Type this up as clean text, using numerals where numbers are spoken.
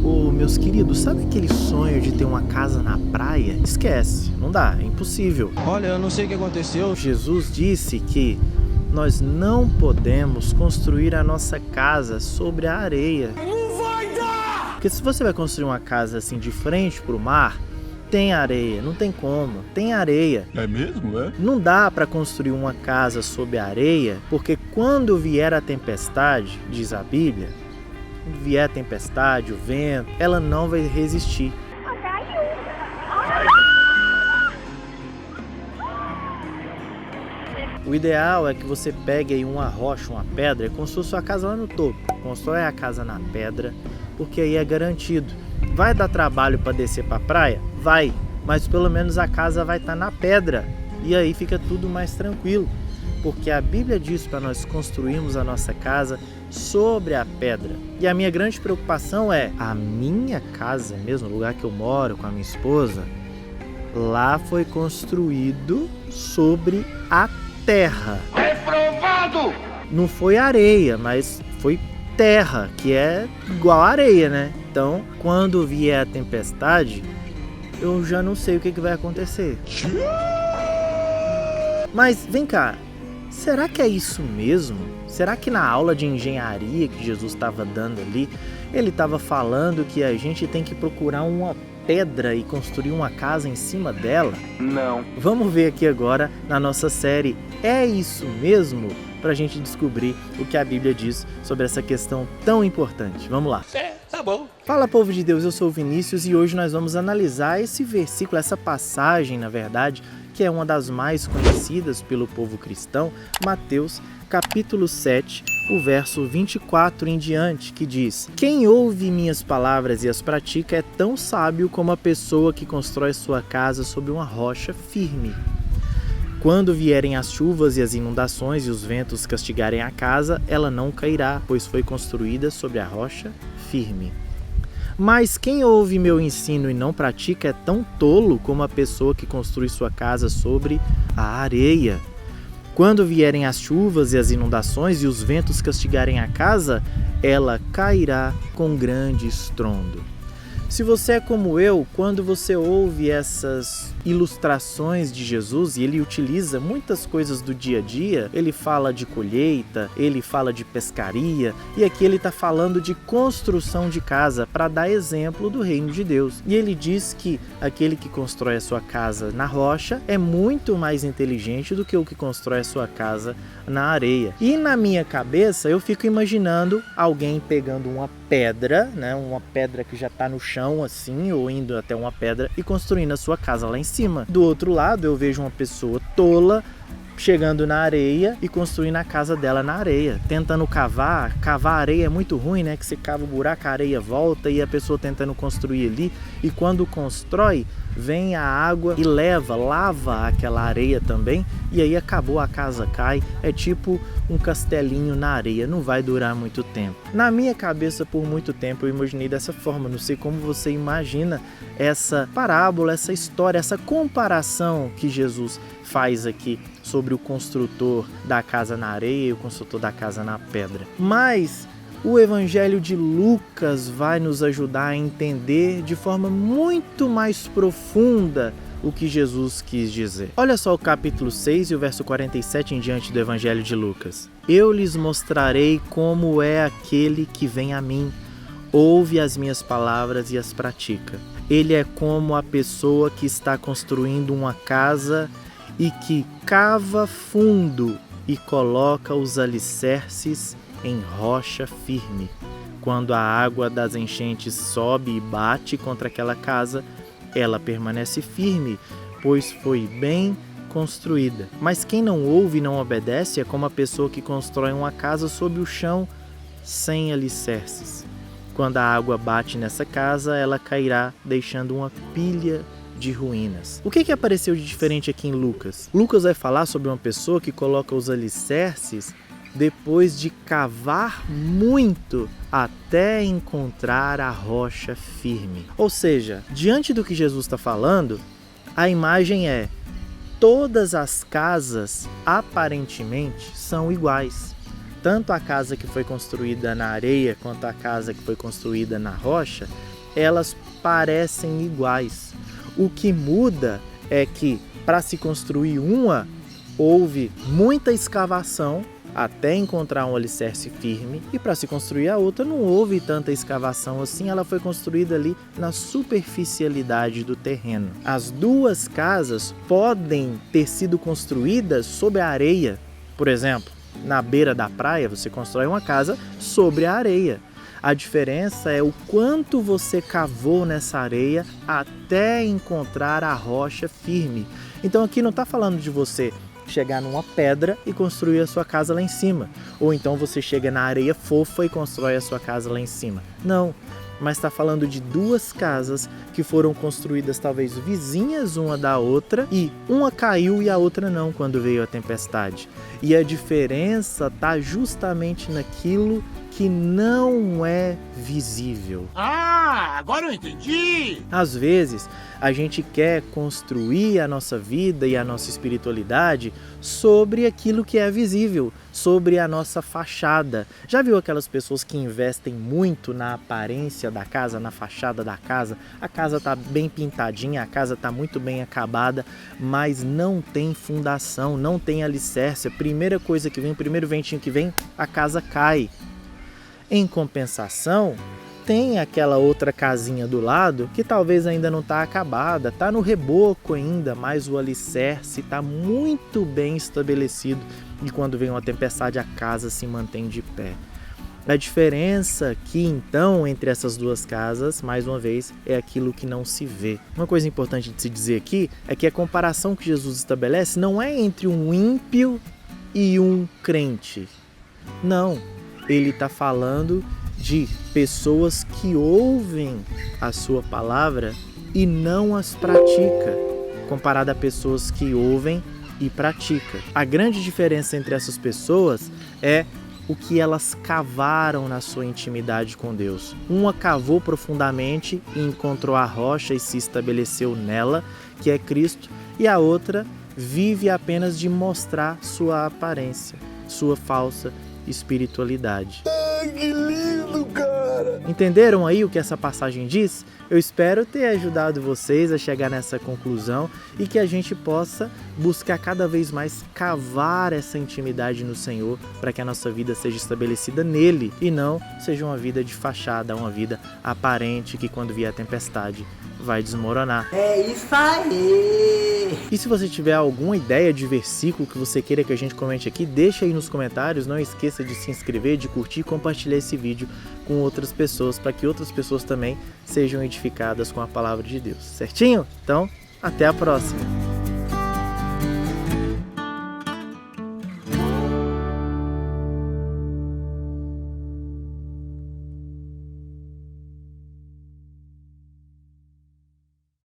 Ô, meus queridos, sabe aquele sonho de ter uma casa na praia? Esquece, não dá, é impossível. Olha, eu não sei o que aconteceu. Jesus disse que nós não podemos construir a nossa casa sobre a areia. Não vai dar! Porque se você vai construir uma casa assim de frente para o mar, tem areia, não tem como, tem areia. É mesmo, é? Não dá para construir uma casa sob a areia, porque quando vier a tempestade, diz a Bíblia, quando vier a tempestade, o vento, ela não vai resistir. O ideal é que você pegue aí uma rocha, uma pedra e construa sua casa lá no topo. Constrói a casa na pedra, porque aí é garantido. Vai dar trabalho para descer para a praia? Vai, mas pelo menos a casa vai estar na pedra. E aí fica tudo mais tranquilo. Porque a Bíblia diz para nós construirmos a nossa casa sobre a pedra. E a minha grande preocupação é a minha casa, mesmo o lugar que eu moro com a minha esposa, lá foi construído sobre a terra. Reprovado! Não foi areia, mas foi terra, que é igual a areia, né? Então, quando vier a tempestade, eu já não sei o que vai acontecer. Mas vem cá, será que é isso mesmo? Será que na aula de engenharia que Jesus estava dando ali, ele estava falando que a gente tem que procurar uma pedra e construir uma casa em cima dela? Não. Vamos ver aqui agora na nossa série É Isso Mesmo? Para a gente descobrir o que a Bíblia diz sobre essa questão tão importante. Vamos lá. Tá bom. Fala, povo de Deus, eu sou o Vinícius e hoje nós vamos analisar esse versículo, essa passagem, na verdade, que é uma das mais conhecidas pelo povo cristão, Mateus, capítulo 7, o verso 24 em diante, que diz: Quem ouve minhas palavras e as pratica é tão sábio como a pessoa que constrói sua casa sobre uma rocha firme. Quando vierem as chuvas e as inundações e os ventos castigarem a casa, ela não cairá, pois foi construída sobre a rocha firme. Mas quem ouve meu ensino e não pratica é tão tolo como a pessoa que construi sua casa sobre a areia. Quando vierem as chuvas e as inundações e os ventos castigarem a casa, ela cairá com grande estrondo. Se você é como eu, quando você ouve essas ilustrações de Jesus, e ele utiliza muitas coisas do dia a dia, ele fala de colheita, ele fala de pescaria, e aqui ele está falando de construção de casa para dar exemplo do reino de Deus. E ele diz que aquele que constrói a sua casa na rocha é muito mais inteligente do que o que constrói a sua casa na areia. E na minha cabeça eu fico imaginando alguém pegando uma pedra, né, uma pedra que já está no chão assim, ou indo até uma pedra e construindo a sua casa lá em cima. Do outro lado eu vejo uma pessoa tola chegando na areia e construindo a casa dela na areia, tentando cavar areia é muito ruim, né, que você cava o buraco, a areia volta e a pessoa tentando construir ali, e quando constrói, vem a água e lava aquela areia também, e aí acabou, a casa cai, é tipo um castelinho na areia, não vai durar muito tempo. Na minha cabeça, por muito tempo, eu imaginei dessa forma, não sei como você imagina essa parábola, essa história, essa comparação que Jesus faz aqui sobre o construtor da casa na areia e o construtor da casa na pedra. Mas o Evangelho de Lucas vai nos ajudar a entender de forma muito mais profunda o que Jesus quis dizer. Olha só o capítulo 6 e o verso 47 em diante do Evangelho de Lucas. Eu lhes mostrarei como é aquele que vem a mim, ouve as minhas palavras e as pratica. Ele é como a pessoa que está construindo uma casa e que cava fundo e coloca os alicerces em rocha firme. Quando a água das enchentes sobe e bate contra aquela casa, ela permanece firme, pois foi bem construída. Mas quem não ouve e não obedece é como a pessoa que constrói uma casa sob o chão sem alicerces. Quando a água bate nessa casa, ela cairá, deixando uma pilha de ruínas. O que apareceu de diferente aqui em Lucas? Lucas vai falar sobre uma pessoa que coloca os alicerces depois de cavar muito até encontrar a rocha firme. Ou seja, diante do que Jesus está falando, a imagem é: todas as casas aparentemente são iguais. tanto a casa que foi construída na areia quanto a casa que foi construída na rocha, elas parecem iguais. O que muda é que para se construir uma, houve muita escavação até encontrar um alicerce firme, e para se construir a outra não houve tanta escavação assim, ela foi construída ali na superficialidade do terreno. As duas casas podem ter sido construídas sobre a areia. Por exemplo, na beira da praia você constrói uma casa sobre a areia. A diferença é o quanto você cavou nessa areia até encontrar a rocha firme. Então aqui não está falando de você chegar numa pedra e construir a sua casa lá em cima. Ou então você chega na areia fofa e constrói a sua casa lá em cima. Não, mas está falando de duas casas que foram construídas talvez vizinhas uma da outra, e uma caiu e a outra não quando veio a tempestade. E a diferença está justamente naquilo que não é visível. Ah, agora eu entendi! Às vezes, a gente quer construir a nossa vida e a nossa espiritualidade sobre aquilo que é visível, sobre a nossa fachada. Já viu aquelas pessoas que investem muito na aparência da casa, na fachada da casa? A casa está bem pintadinha, a casa está muito bem acabada, mas não tem fundação, não tem alicerce. A primeira coisa que vem, o primeiro ventinho que vem, a casa cai. Em compensação, tem aquela outra casinha do lado que talvez ainda não está acabada, está no reboco ainda, mas o alicerce está muito bem estabelecido, e quando vem uma tempestade a casa se mantém de pé. A diferença aqui então entre essas duas casas, mais uma vez, é aquilo que não se vê. Uma coisa importante de se dizer aqui é que a comparação que Jesus estabelece não é entre um ímpio e um crente. Não. Ele está falando de pessoas que ouvem a sua palavra e não as pratica, comparado a pessoas que ouvem e praticam. A grande diferença entre essas pessoas é o que elas cavaram na sua intimidade com Deus. Uma cavou profundamente e encontrou a rocha e se estabeleceu nela, que é Cristo, e a outra vive apenas de mostrar sua aparência, sua falsa espiritualidade. Ai, que lindo, cara! Entenderam aí o que essa passagem diz? Eu espero ter ajudado vocês a chegar nessa conclusão e que a gente possa buscar cada vez mais cavar essa intimidade no Senhor, para que a nossa vida seja estabelecida nele e não seja uma vida de fachada, uma vida aparente que quando vier a tempestade vai desmoronar. É isso aí! E se você tiver alguma ideia de versículo que você queira que a gente comente aqui, deixa aí nos comentários. Não esqueça de se inscrever, de curtir e compartilhar esse vídeo com outras pessoas, para que outras pessoas também sejam edificadas com a palavra de Deus. Certinho? Então, até a próxima!